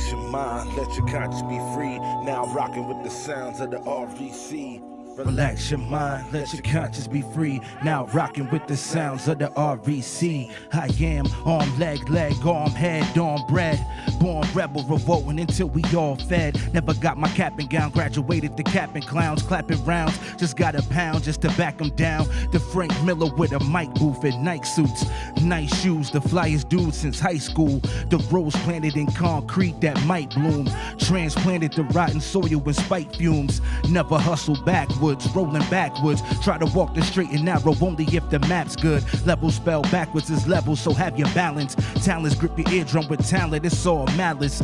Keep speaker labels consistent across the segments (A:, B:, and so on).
A: Relax your mind, let your conscience be free. Now rocking with the sounds of the RVC.
B: Relax your mind, let your conscience be free. Now rocking with the sounds of the RVC. I am arm, leg, arm, head, on bread. Born rebel, revolting until we all fed. Never got my cap and gown, graduated the cap and clowns, clapping rounds. Just got a pound just to back them down. The Frank Miller with a mic booth and Nike suits. Nice shoes, the flyest dude since high school. The rose planted in concrete that might bloom. Transplanted the rotten soil and spike fumes. Never hustle backwards, rolling backwards. Try to walk the straight and narrow only if the map's good. Level spelled backwards is level, so have your balance. Talents grip your eardrum with talent, it's all malice.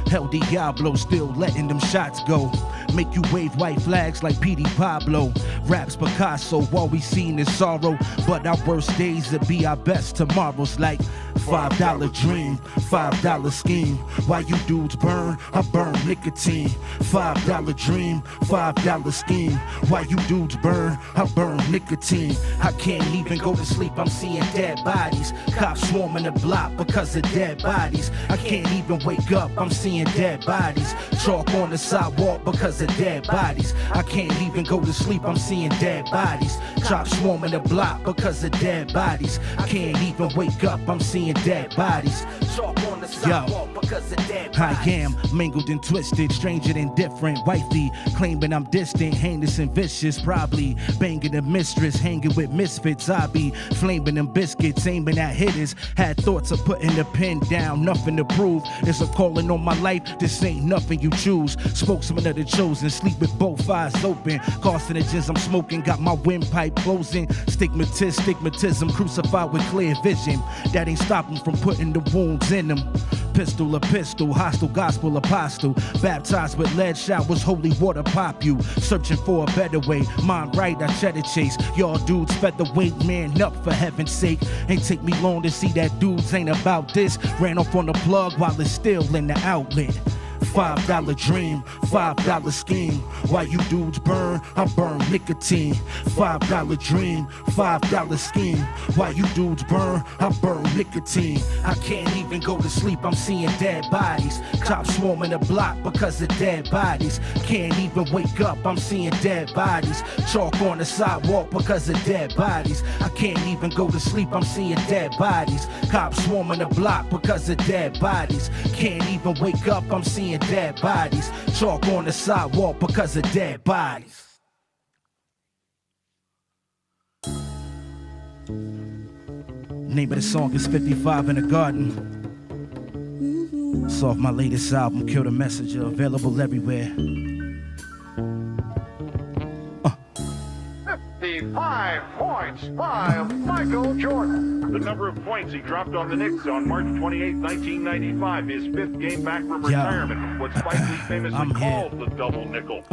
B: Hell Diablo, still letting them shots go. Make you wave white flags like P.D. Pablo. Raps Picasso, all we seen is sorrow. But our worst days will be our best tomorrows. Like $5 dream, $5 scheme. Why you dudes burn? I burn nicotine. $5 dream, $5 scheme. Why you dudes burn? I burn nicotine. I can't even go to sleep, I'm seeing dead bodies. Cops swarming the block because of dead bodies. I can't even wake up, I'm seeing dead bodies. Chalk on the sidewalk because of dead bodies. I can't even go to sleep, I'm seeing dead bodies. Cops swarming the block because of dead bodies. I can't even wake up, I'm seeing dead bodies. Chalk on the sidewalk because of dead bodies. I am mingled and twisted, stranger than different. Wifey claiming I'm distant, heinous and vicious. Probably banging a mistress, hanging with misfits. I be flaming them biscuits, aiming at hitters. Had thoughts of putting the pen down, nothing to prove. It's a calling on my life, this ain't nothing you choose. Spokesman of the chosen, sleep with both eyes open. Carcinogens I'm smoking, got my windpipe closing. Stigmatism, crucified with clear vision. That ain't stopping from putting the wounds in them. Pistol, a pistol, hostile gospel apostle. Baptized with lead showers, holy water pop you. Searching for a better way, mind right, I cheddar chase. Y'all dudes featherweight, man up for heaven's sake. Ain't take me long to see that dudes ain't about this. Ran off on the plug while it's still in the outlet. $5 dream, $5 scheme. Why you dudes burn? I burn nicotine. $5 dream, $5 scheme. Why you dudes burn? I burn nicotine. I can't even go to sleep, I'm seeing dead bodies. Cops swarming the block because of dead bodies. Can't even wake up, I'm seeing dead bodies. Chalk on the sidewalk because of dead bodies. I can't even go to sleep, I'm seeing dead bodies. Cops swarming the block because of dead bodies. Can't even wake up, I'm seeing dead bodies. Chalk on the sidewalk because of dead bodies. Name of the song is 55 in the Garden. It's off my latest album, Kill the Messenger, available everywhere.
C: 55 points by Michael Jordan. The number of points he dropped on the Knicks on March 28, 1995, his fifth game back from retirement, what Spike Lee famously called the double nickel.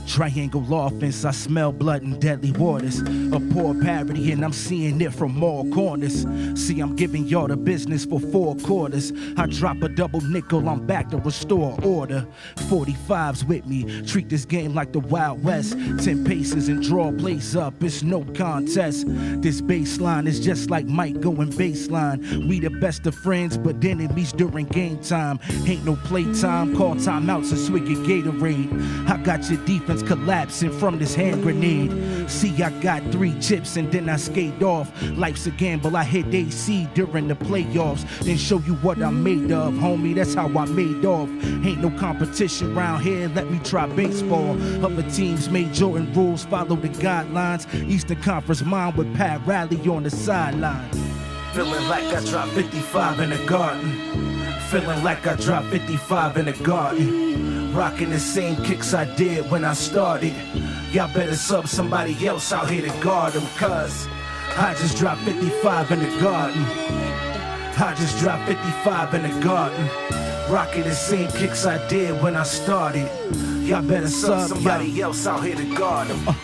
B: Triangle offense, I smell blood and deadly waters. A poor parody and I'm seeing it from all corners. See, I'm giving y'all the business for 4 quarters. I drop a double nickel, I'm back to restore order. 45s with me, treat this game like the Wild West. 10 paces and draw plays up, it's no contest. This baseline is just like Mike going baseline. We the best of friends, but enemies during game time. Ain't no playtime, call timeouts and swig your Gatorade. I got your defense collapsing from this hand grenade. See, I got 3 chips and then I skate off. Life's a gamble, I hit AC during the playoffs. Then show you what I'm made of, homie, that's how I made off. Ain't no competition round here, let me try baseball. Other teams made Jordan rules, follow the guidelines. Eastern Conference mine with Pat Riley on the sideline. Feeling like I dropped 55 in the Garden. Feeling like I dropped 55 in the Garden. Rocking the same kicks I did when I started. Y'all better sub somebody else out here to guard them, cause I just dropped 55 in the Garden. I just dropped 55 in the Garden. Rocking the same kicks I did when I started. Y'all better sub somebody else out here to guard them.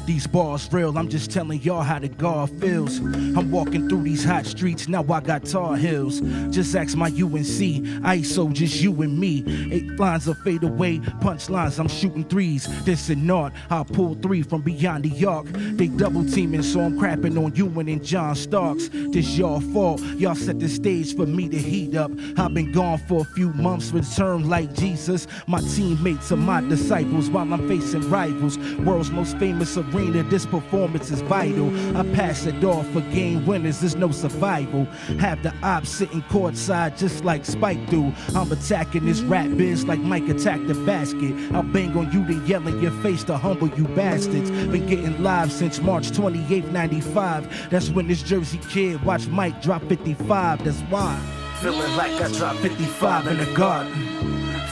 B: These bars real, I'm just telling y'all how the guard feels. I'm walking through these hot streets, now I got Tar Heels. Just ask my UNC, ISO, just you and me. 8 lines of fade away, punchlines, I'm shooting threes. This and not, I'll pull 3 from beyond the arc. They double teaming, so I'm crapping on Ewan and John Starks. This y'all fault, y'all set the stage for me to heat up. I've been gone for a few months, return like Jesus. My teammates are my disciples while I'm facing rivals. World's most famous arena, this performance is vital. I pass it off for game winners, there's no survival. Have the ops sitting courtside just like Spike do. I'm attacking this rap biz like Mike attacked the basket. I'll bang on you then yell in your face to humble you bastards. Been getting live since March 28th, 95. That's when this Jersey kid watched Mike drop 55, that's why. Feeling like I dropped 55 in the garden.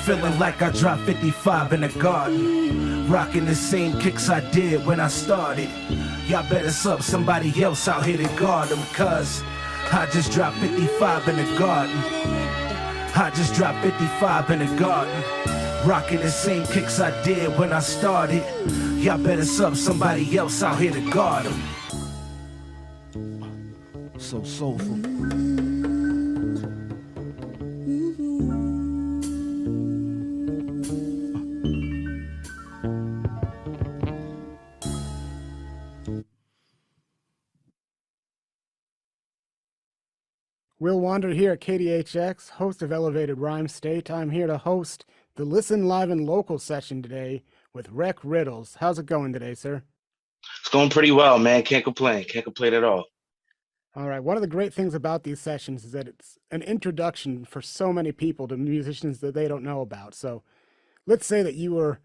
B: Feeling like I dropped 55 in the garden. Rocking the same kicks I did when I started. Y'all better sub somebody else out here to guard them, cause I just dropped 55 in the garden. I just dropped 55 in the garden. Rocking the same kicks I did when I started. Y'all better sub somebody else out here to guard them. So soulful.
D: Will Wander here at KDHX, host of Elevated Rhyme State. I'm here to host the Listen Live and Local session today with Rec Riddles. How's it going today, sir?
E: It's going pretty well, man. Can't complain. Can't complain at all.
D: All right. One of the great things about these sessions is that it's an introduction for so many people to musicians that they don't know about. So let's say that you were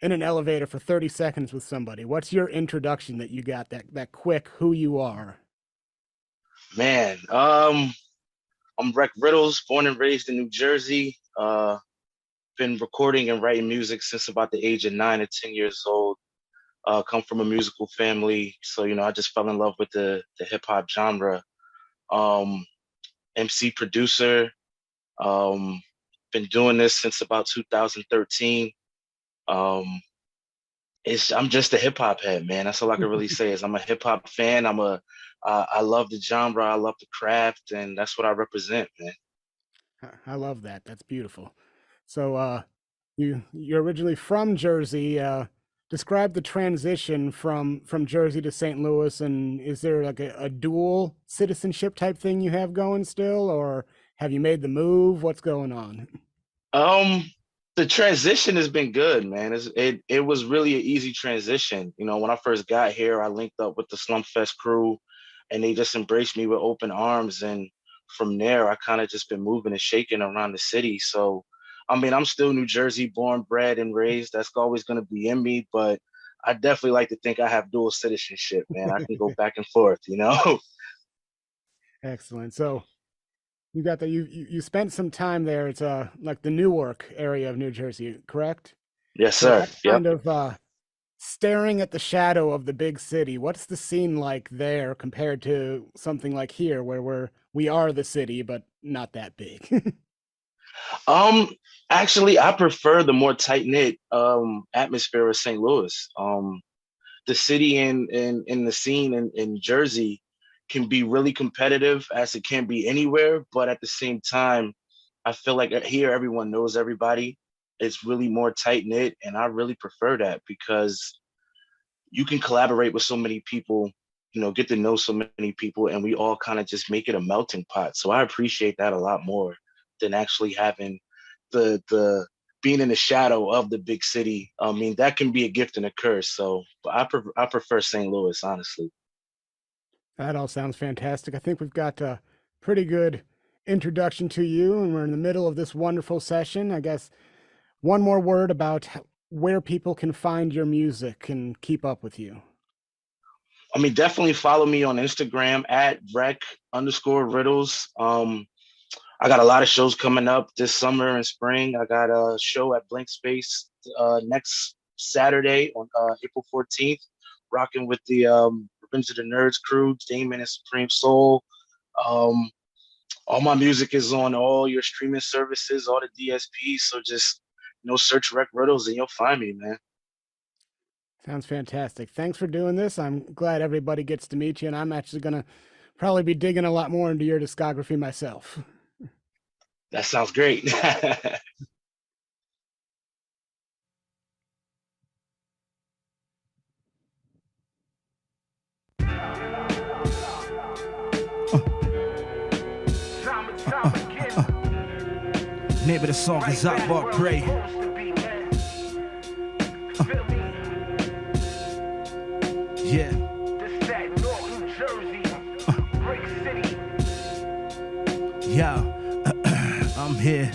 D: in an elevator for 30 seconds with somebody. What's your introduction that you got, that quick who you are?
E: Man, I'm Rec Riddles, born and raised in New Jersey. Been recording and writing music since about the age of 9 or 10 years old. Come from a musical family, so I just fell in love with the hip hop genre. MC producer. Been doing this since about 2013. I'm just a hip hop head, man. That's all I can really say is I'm a hip hop fan. I love the genre. I love the craft, and that's what I represent, man.
D: I love that. That's beautiful. So you're originally from Jersey. Describe the transition from Jersey to St. Louis, and is there like a dual citizenship type thing you have going still, or have you made the move? What's going on?
E: The transition has been good, man. It was really an easy transition. When I first got here, I linked up with the Slump Fest crew, and they just embraced me with open arms. And from there, I kind of just been moving and shaking around the city. So, I'm still New Jersey born, bred, and raised. That's always going to be in me, but I definitely like to think I have dual citizenship, man. I can go back and forth,
D: Excellent. So you got that you spent some time there. It's like the Newark area of New Jersey, correct?
E: Yes,
D: So
E: sir.
D: that's
E: Yep.
D: kind of staring at the shadow of the big city. What's the scene like there compared to something like here, where we are the city, but not that big?
E: Actually, I prefer the more tight-knit atmosphere of St. Louis. The city and the scene in Jersey can be really competitive as it can be anywhere, but at the same time, I feel like here everyone knows everybody. It's really more tight-knit, and I really prefer that because you can collaborate with so many people, get to know so many people, and we all kind of just make it a melting pot. So I appreciate that a lot more than actually having the being in the shadow of the big city. I mean, that can be a gift and a curse. So I prefer St. Louis, honestly.
D: That all sounds fantastic. I think we've got a pretty good introduction to you, and we're in the middle of this wonderful session. I guess one more word about where people can find your music and keep up with you.
E: Definitely follow me on Instagram at rec_riddles. I got a lot of shows coming up this summer and spring. I got a show at Blank Space next Saturday on April 14th, rocking with the Revenge of the Nerds crew, Damon and Supreme Soul. All my music is on all your streaming services, all the DSPs. So just search Rec Riddles and you'll find me, man.
D: Sounds fantastic. Thanks for doing this. I'm glad everybody gets to meet you, and I'm actually going to probably be digging a lot more into your discography myself.
E: That sounds great.
B: Name of the song is Akbar Pray. Yeah. Yeah. I'm here.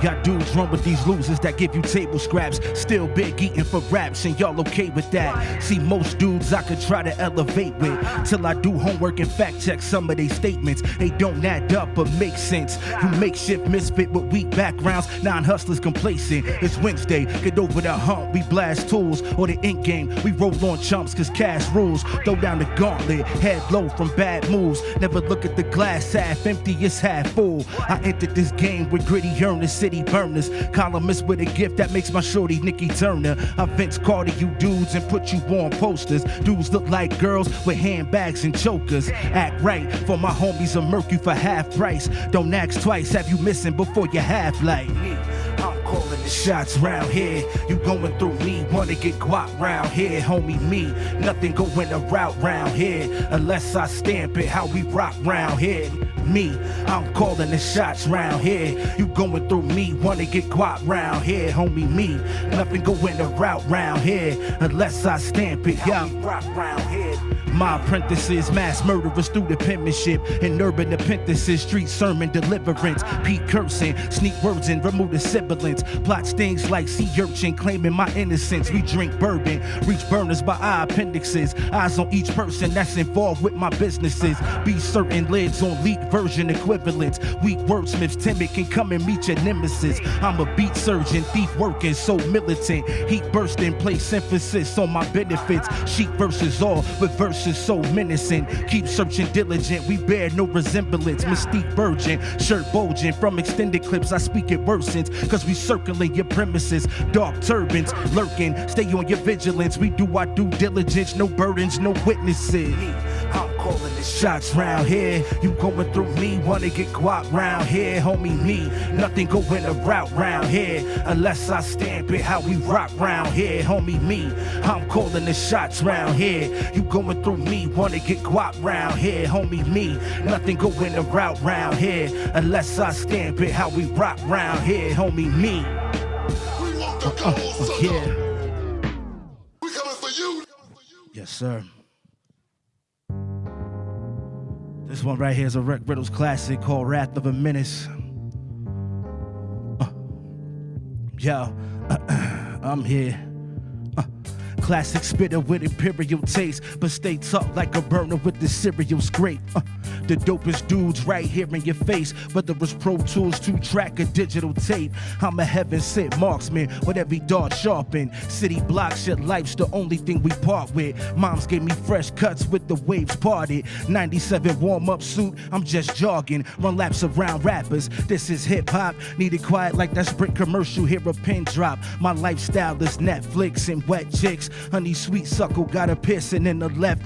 B: Y'all dudes run with these losers that give you table scraps. Still big eating for raps, and y'all okay with that. See, most dudes I could try to elevate with, till I do homework and fact check some of their statements. They don't add up but make sense. You makeshift misfit with weak backgrounds, non-hustlers complacent. It's Wednesday, get over the hump, we blast tools. Or the ink game, we roll on chumps cause cash rules. Throw down the gauntlet, head low from bad moves. Never look at the glass half empty, it's half full. I entered this game with gritty earnest city burners, columnist with a gift that makes my shorty Nikki Turner. I Vince Carter you dudes and put you on posters. Dudes look like girls with handbags and chokers. Act right, for my homies will murk you for half price. Don't ask twice, have you missing before you half light. I'm calling the shots round here. You going through me, wanna get guap round here. Homie, me, nothing going a route round here. Unless I stamp it, how we rock round here. Me, I'm calling the shots round here. You going through me, wanna get guap round here. Homie, me, nothing going a route round here. Unless I stamp it, how we rock round here. My apprentices, mass murderers through the penmanship. In urban apprentices, street sermon deliverance. Pete cursing, sneak words and remove the sibilance. Plot stings like sea urchin, claiming my innocence. We drink bourbon, reach burners by our appendixes. Eyes on each person that's involved with my businesses. Be certain lids on leak version equivalents. Weak wordsmiths, timid can come and meet your nemesis. I'm a beat surgeon, thief working, so militant. Heat bursting, place emphasis on my benefits. Sheep versus all, with verses so menacing. Keep searching diligent, we bear no resemblance. Mystique virgin, shirt bulging from extended clips. I speak it worsens, cause we circling your premises. Dark turbans lurking, stay on your vigilance. We do our due diligence, no burdens, no witnesses. I'm calling the shots round here. You going through me, wanna get guap round here. Homie, me, nothing going a route round here. Unless I stamp it, how we rock round here. Homie, me, I'm calling the shots round here. You going through me, wanna get guap round here. Homie, me, nothing going a route round here. Unless I stamp it, how we rock round here. Homie, me. Yeah.
F: We coming for you.
B: Yes, sir. This one right here is a Rec Riddles classic called Wrath of a Menace. Yo, I'm here. Classic spitter with imperial taste, but stay tough like a burner with the cereal scrape. The dopest dudes right here in your face, whether it's Pro Tools, 2-track, or digital tape. I'm a heaven-sent marksman with every dart sharpened. City blocks, shit, life's the only thing we part with. Moms gave me fresh cuts with the waves parted. 97 warm-up suit, I'm just jogging. Run laps around rappers, this is hip-hop. Need it quiet like that Sprint commercial, hear a pin drop. My lifestyle is Netflix and wet chicks. Honey sweet suckle got a piercing in the left.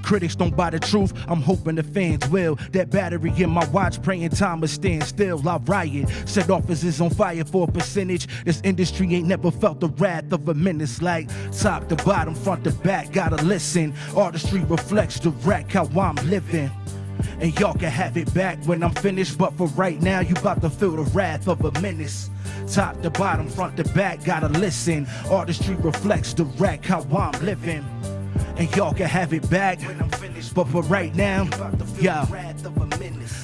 B: Critics don't buy the truth, I'm hoping the fans will. That battery in my watch, praying time will stand still. I riot, set offices on fire for a percentage. This industry ain't never felt the wrath of a menace. Like top to bottom, front to back, gotta listen. Artistry reflects the wreck, how I'm living. And y'all can have it back when I'm finished, but for right now, you about to feel the wrath of a menace. Top to bottom, front to back, gotta listen. Artistry reflects the wreck, how I'm living. And y'all can have it back when I'm finished, but for right now, yeah.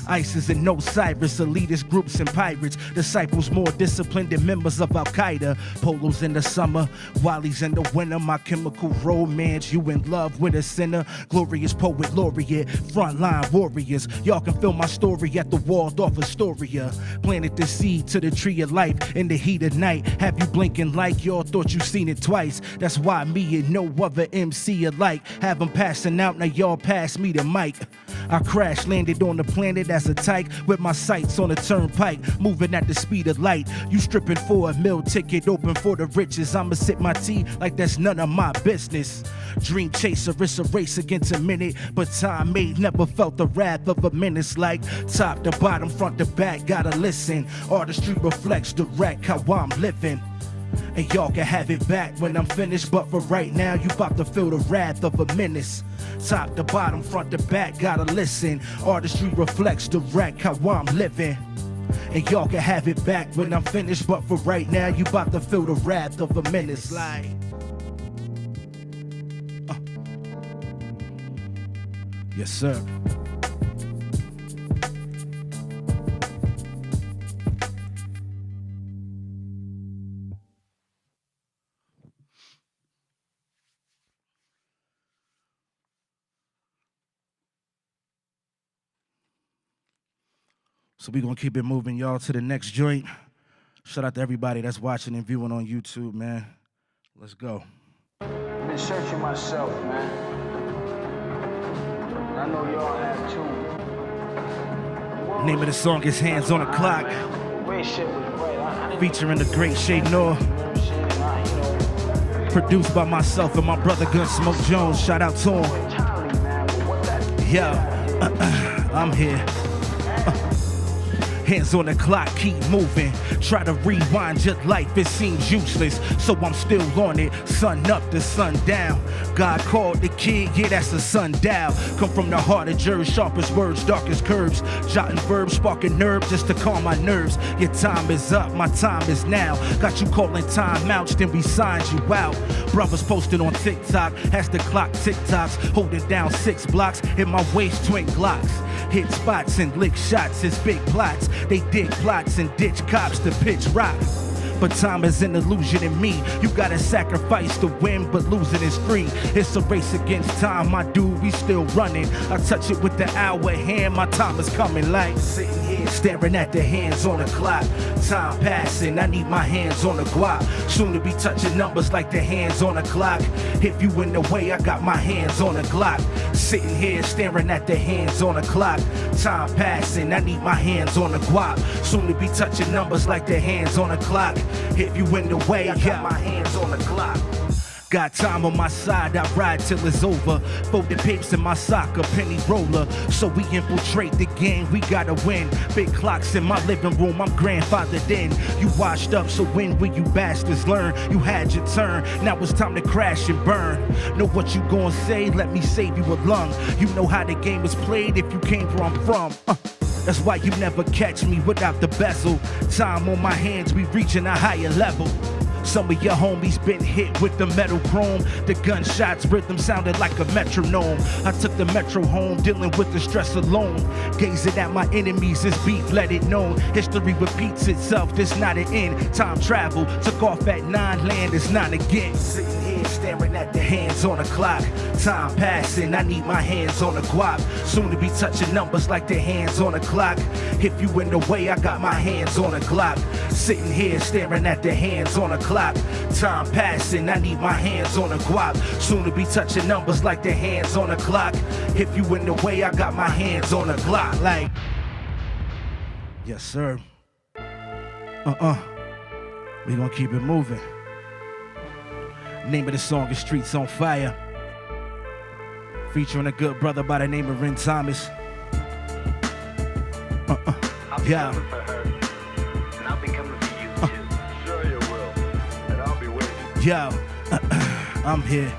B: ISIS and Osiris, elitist groups and pirates. Disciples more disciplined than members of Al-Qaeda. Polos in the summer, Wallies in the winter. My chemical romance, you in love with a sinner. Glorious poet laureate, frontline warriors. Y'all can feel my story at the Waldorf Astoria. Planted the seed to the tree of life in the heat of night. Have you blinking like y'all thought you seen it twice. That's why me and no other MC alike have them passing out. Now y'all pass me the mic. I crash landed on the planet as a tyke with my sights on the turnpike, moving at the speed of light. You stripping for a meal ticket, open for the riches. I'ma sip my tea like that's none of my business. Dream chaser, it's a race against a minute, but time made never felt the wrath of a menace. Like top to bottom, front to back, gotta listen. Artistry reflects direct how I'm living. And y'all can have it back when I'm finished, but for right now, you about to feel the wrath of a menace. Top to bottom, front to back, gotta listen. Artistry reflects direct how I'm living. And y'all can have it back when I'm finished, but for right now, you about to feel the wrath of a menace. Like, yes, sir. So we're going to keep it moving, y'all, to the next joint. Shout out to everybody that's watching and viewing on YouTube, man. Let's go.
G: I've been searching myself, man. And I know y'all have too.
B: Name of the song is Hands on the Clock.
G: Great shit was right.
B: Featuring the great Shay Noor. Produced by myself and my brother Gun Smoke Jones. Shout out to him. Yo, I'm here. Hands on the clock, keep moving. Try to rewind your life, it seems useless. So I'm still on it, sun up to sundown. God called the kid, yeah, that's a sundial. Come from the heart of Jersey, sharpest words, darkest curves. Jotting verbs, sparking nerves just to calm my nerves. Your time is up, my time is now. Got you calling time outs, then we signed you out. Brothers posted on TikTok, as the clock tick-tocks. Holding down 6 blocks, in my waist twin Glocks. Hit spots and lick shots, it's big plots. They dig plots and ditch cops to pitch rock. But time is an illusion in me. You gotta sacrifice to win, but losing is free. It's a race against time, my dude, we still running. I touch it with the hour hand, my time is coming. Like sitting here staring at the hands on the clock. Time passing, I need my hands on the guap. Soon to be touching numbers like the hands on the clock. If you in the way, I got my hands on the Glock. Sitting here staring at the hands on the clock. Time passing, I need my hands on the guap. Soon to be touching numbers like the hands on the clock. If you in the way, I got my hands on the clock. Got time on my side, I ride till it's over. Folded papes in my sock, a penny roller. So we infiltrate the game, we gotta win. Big clocks in my living room, I'm grandfathered in. You washed up, so when will you bastards learn? You had your turn, now it's time to crash and burn. Know what you gonna say, let me save you a lung. You know how the game is played if you came where I'm from. That's why you never catch me without the bezel. Time on my hands, we reaching a higher level. Some of your homies been hit with the metal chrome. The gunshots rhythm sounded like a metronome. I took the metro home, dealing with the stress alone. Gazing at my enemies, this beef, let it known. History repeats itself, this not an end. Time travel, took off at 9, land is 9 again. Sitting here staring at the hands on the clock. Time passing, I need my hands on the guap. Soon to be touching numbers like the hands on the clock. If you in the way, I got my hands on the Glock. Sitting here staring at the hands on the clock. Time passing, I need my hands on the guap. Soon to be touching numbers like the hands on the clock. If you in the way, I got my hands on the Glock. Like, yes, sir. We gonna keep it moving. Name of the song is Streets on Fire. Featuring a good brother by the name of Ren Thomas. Yeah.
G: And I'll be coming for you too.
C: Sure you will. And I'll be waiting.
B: Yo, I'm here.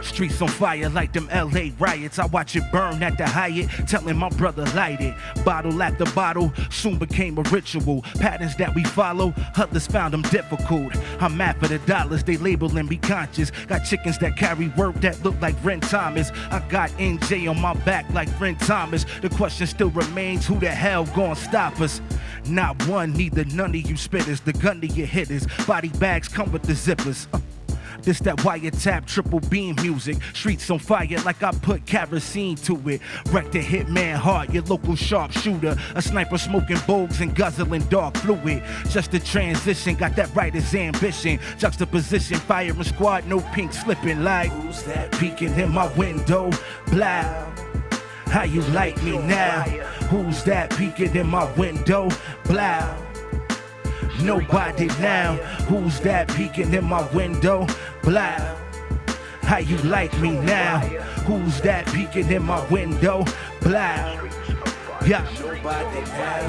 C: Streets
B: Streets
C: on fire.
B: on fire like them LA riots. I watch it burn at the Hyatt, telling my brother light it. Bottle after bottle soon became a ritual. Patterns that we follow, others found them difficult. I'm mad for the dollars, they labeling me conscious. Got chickens that carry work that look like Ren Thomas. I got NJ on my back like Ren Thomas. The question still remains, who the hell gonna stop us? Not one, neither none of you spitters. The gun to your hitters. Body bags come with the zippers. This that wiretap triple beam music. Streets on fire like I put kerosene to it. Wreck the hitman heart, your local sharpshooter. A sniper smoking bogues and guzzling dark fluid. Just the transition, got that writer's ambition. Juxtaposition, firing squad, no pink slipping like. Who's that peeking in my window? Blah. How you like me now? Who's that peeking in my window? Blah. Nobody now. Who's that peeking in my window? Blah. How you like me now? Who's that peeking in my window? Blah. Yeah,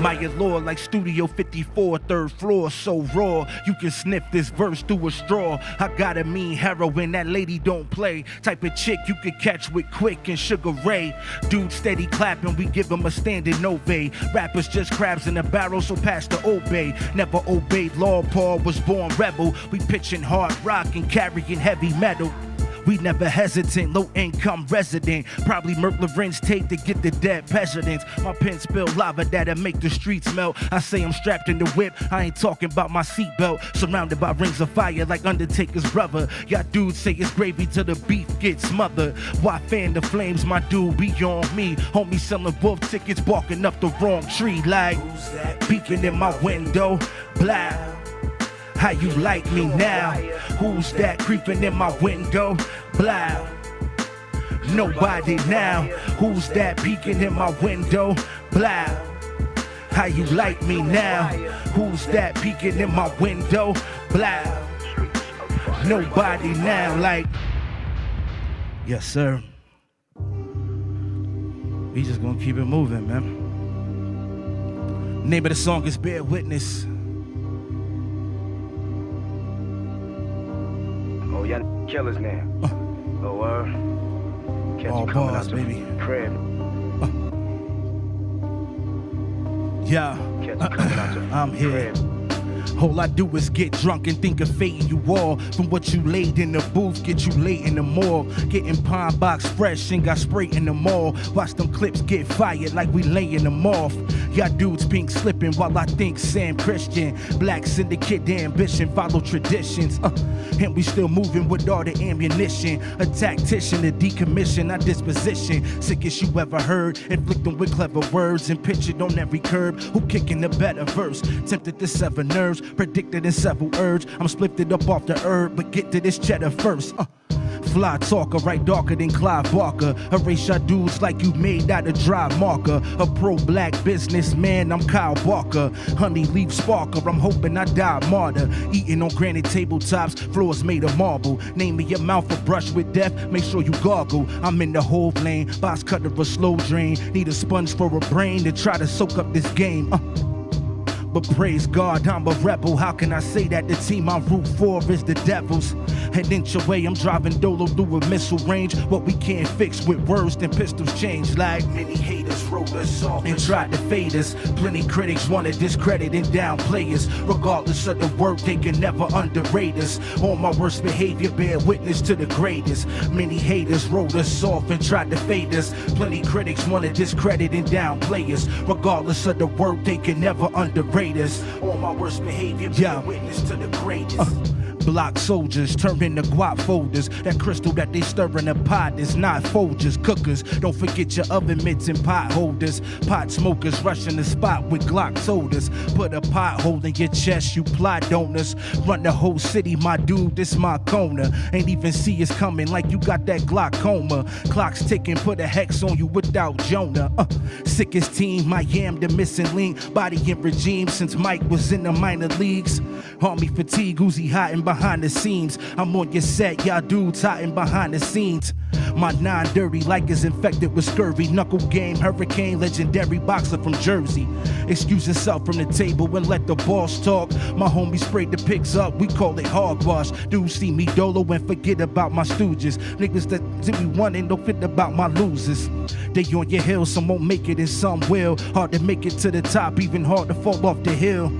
B: my allure like Studio 54, third floor, so raw. You can sniff this verse through a straw. I got a mean heroin, that lady don't play. Type of chick you could catch with Quick and Sugar Ray. Dude steady clapping, we give him a standing ovation. Rappers just crabs in a barrel, so pass the obey. Never obeyed law, Paul was born rebel. We pitching hard rock and carrying heavy metal. We never hesitant, low income resident. Probably Merklerin's tape to get the dead presidents. My pen spill lava that'll make the streets melt. I say I'm strapped in the whip, I ain't talking about my seatbelt. Surrounded by rings of fire like Undertaker's brother. Y'all dudes say it's gravy till the beef gets smothered. Why fan the flames, my dude, beyond me. Homie selling wolf tickets, barking up the wrong tree like. Who's that peeking in my window? Blah. How you like me now? Who's that creeping in my window? Blah. Nobody now. Who's that peeking in my window? Blah. How you like me now? Who's that peeking in my window? Blah. Nobody now. Like, yes, sir. We just gonna keep it moving, man. Name of the song is Bear Witness.
G: Oh, y'all killers now. Oh, catch
B: All
G: you coming
B: bars,
G: out the
B: baby.
G: crib.
B: Yeah,
G: Catch you coming out the
B: I'm here.
G: crib.
B: All I do is get drunk and think of fading you all. From what you laid in the booth, get you late in the mall. Getting pine box fresh and got sprayed in the mall. Watch them clips get fired like we laying them off. Y'all dudes pink slipping while I think Sam Christian. Black syndicate, the ambition, follow traditions. And we still moving with all the ammunition. A tactician, a decommission, our disposition. Sickest you ever heard. Inflicting with clever words and pictured on every curb. Who kicking the better verse? Tempted to sever nerves. Predicted in several urge. I'm splifted up off the herb, but get to this cheddar first. Fly talker, right darker than Clive Barker. Erase your dudes like you made out of dry marker. A pro-black businessman, I'm Kyle Barker. Honey leaf sparker, I'm hoping I die martyr. Eating on granite tabletops, floors made of marble. Name me your mouth a brush with death, make sure you gargle. I'm in the whole lane, box cutter a slow drain. Need a sponge for a brain to try to soak up this game. But praise God, I'm a rebel. How can I say that the team I root for is the Devils? An inch away, I'm driving Dolo through a missile range. What we can't fix with words, then pistols change. Like many haters wrote us off and tried to fade us. Plenty critics wanna discredit and downplay us. Regardless of the work, they can never underrate us. On my worst behavior, bear witness to the greatest. Many haters wrote us off and tried to fade us. Plenty critics wanna discredit and downplay us. Regardless of the work, they can never underrate us. On my worst behavior, bear witness to the greatest. Block soldiers turn into guap folders. That crystal that they stir in a pot is not Folgers. Cookers, don't forget your oven mitts and pot holders. Pot smokers rushing the spot with Glock sodas. Put a pothole in your chest, you plot donors. Run the whole city, my dude, this my corner. Ain't even see us coming like you got that glaucoma. Clock's ticking, put a hex on you without Jonah. Sickest team, I am the missing link. Body in regime since Mike was in the minor leagues. Army fatigue, Uzi hiding behind the scenes. I'm on your set, y'all dudes hiding behind the scenes. My nine dirty like is infected with scurvy. Knuckle game, hurricane, legendary boxer from Jersey. Excuse yourself from the table and let the boss talk. My homie sprayed the pics up, we call it hogwash. Dudes see me dolo and forget about my stooges. Niggas that we won and don't fit about my losers. They on your hill, some won't make it and some will. Hard to make it to the top, even hard to fall off the hill.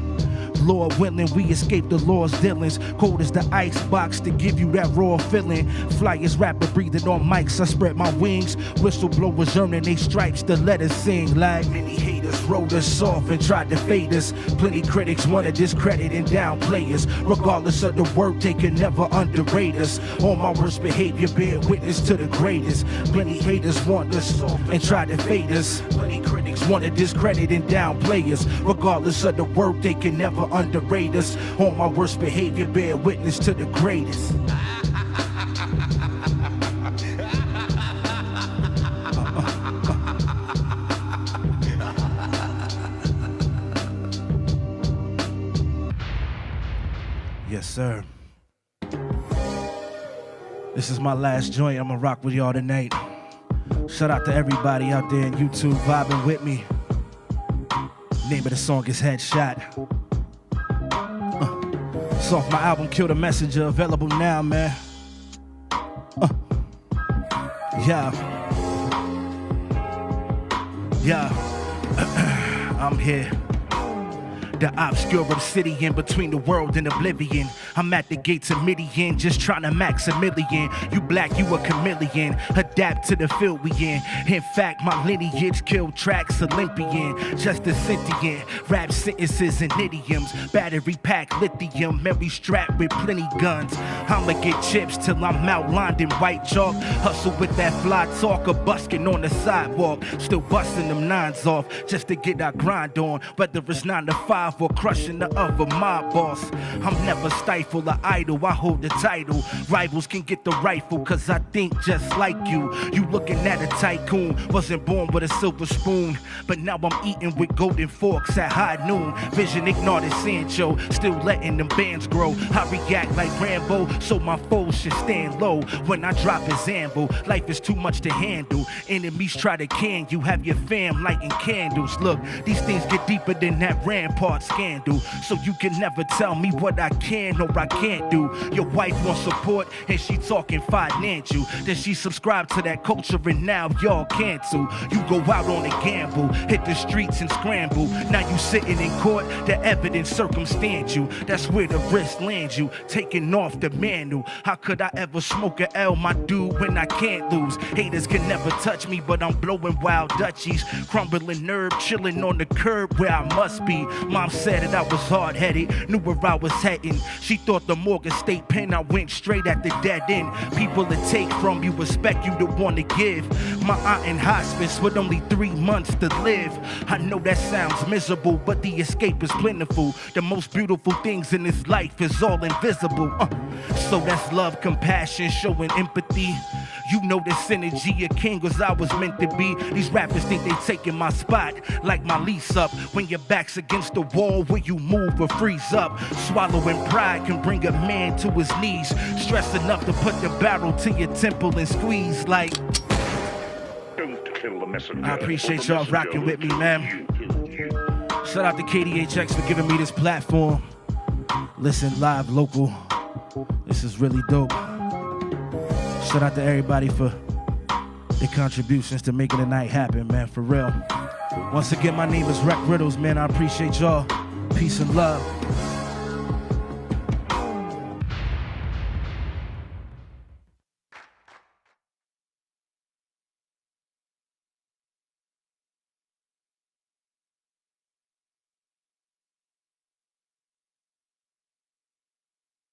B: Lord willing, we escape the law's dealings. Cold as the ice box to give you that raw feeling. Fly as rapper breathing on mics, I spread my wings. Whistleblowers earning they stripes to let us sing. Like many haters wrote us off and tried to fade us. Plenty critics wanna discredit and downplay us. Regardless of the work, they can never underrate us. On my worst behavior, bear witness to the greatest. Plenty haters want us off and try to fade us. Plenty critics wanna discredit and downplay us. Regardless of the work, they can never underrate us. On my worst behavior, bear witness to the greatest. Yes, sir. This is my last joint. I'm gonna rock with y'all tonight. Shout out to everybody out there in YouTube vibing with me. Name of the song is Headshot. It's off my album Kill the Messenger, available now, man. Yeah. I'm here. The obscure obsidian between the world and oblivion. I'm at the gates of Midian, just trying to max a million. You black, you a chameleon. Adapt to the field we in. In fact, my lineage killed tracks Olympian. Just a sentient. Rap sentences and idioms. Battery pack lithium. Memory strapped with plenty guns. I'ma get chips till I'm outlined in white chalk. Hustle with that fly talker, busking on the sidewalk. Still busting them nines off just to get our grind on. Whether it's 9 to 5 or crushing the other mob boss. I'm never stifled or idle, I hold the title. Rivals can get the rifle, cause I think just like you. You looking at a tycoon, wasn't born with a silver spoon. But now I'm eating with golden forks at high noon. Vision ignited Sancho, still letting them bands grow. I react like Rambo, so my foes should stand low. When I drop his anvil, life is too much to handle. Enemies try to can you, have your fam lighting candles. Look, these things get deeper than that Rampart scandal. So you can never tell me what I can or I can't do. Your wife wants support and she talking financial. Then she subscribed to that culture and now y'all cancel. You go out on a gamble, hit the streets and scramble. Now you sitting in court, the evidence circumstantial. That's where the risk lands you, taking off the manual. How could I ever smoke a L, my dude, when I can't lose? Haters can never touch me, but I'm blowing wild Dutchies. Crumbling nerve, chilling on the curb where I must be. Mom said that I was hard-headed, knew where I was heading. She thought the Morgan State Pen, I went straight at the dead end. People that take from you, expect you to want to give. My aunt in hospice with only 3 months to live. I know that sounds miserable, but the escape is plentiful. The most beautiful things in this life is all invisible. So that's love, compassion, showing empathy. You know the synergy, a king was I was meant to be. These rappers think they taking my spot, like my lease up. When your back's against the wall, will you move or freeze up? Swallowing pride can bring a man to his knees. Stress enough to put the barrel to your temple and squeeze like.
C: Don't kill the messenger.
B: I appreciate y'all rocking with me, man. Shout out to KDHX for giving me this platform. Listen live, local. This is really dope. Shout out to everybody for their contributions to making the night happen, man, for real. Once again, my name is Rec Riddles, man. I appreciate y'all. Peace and love.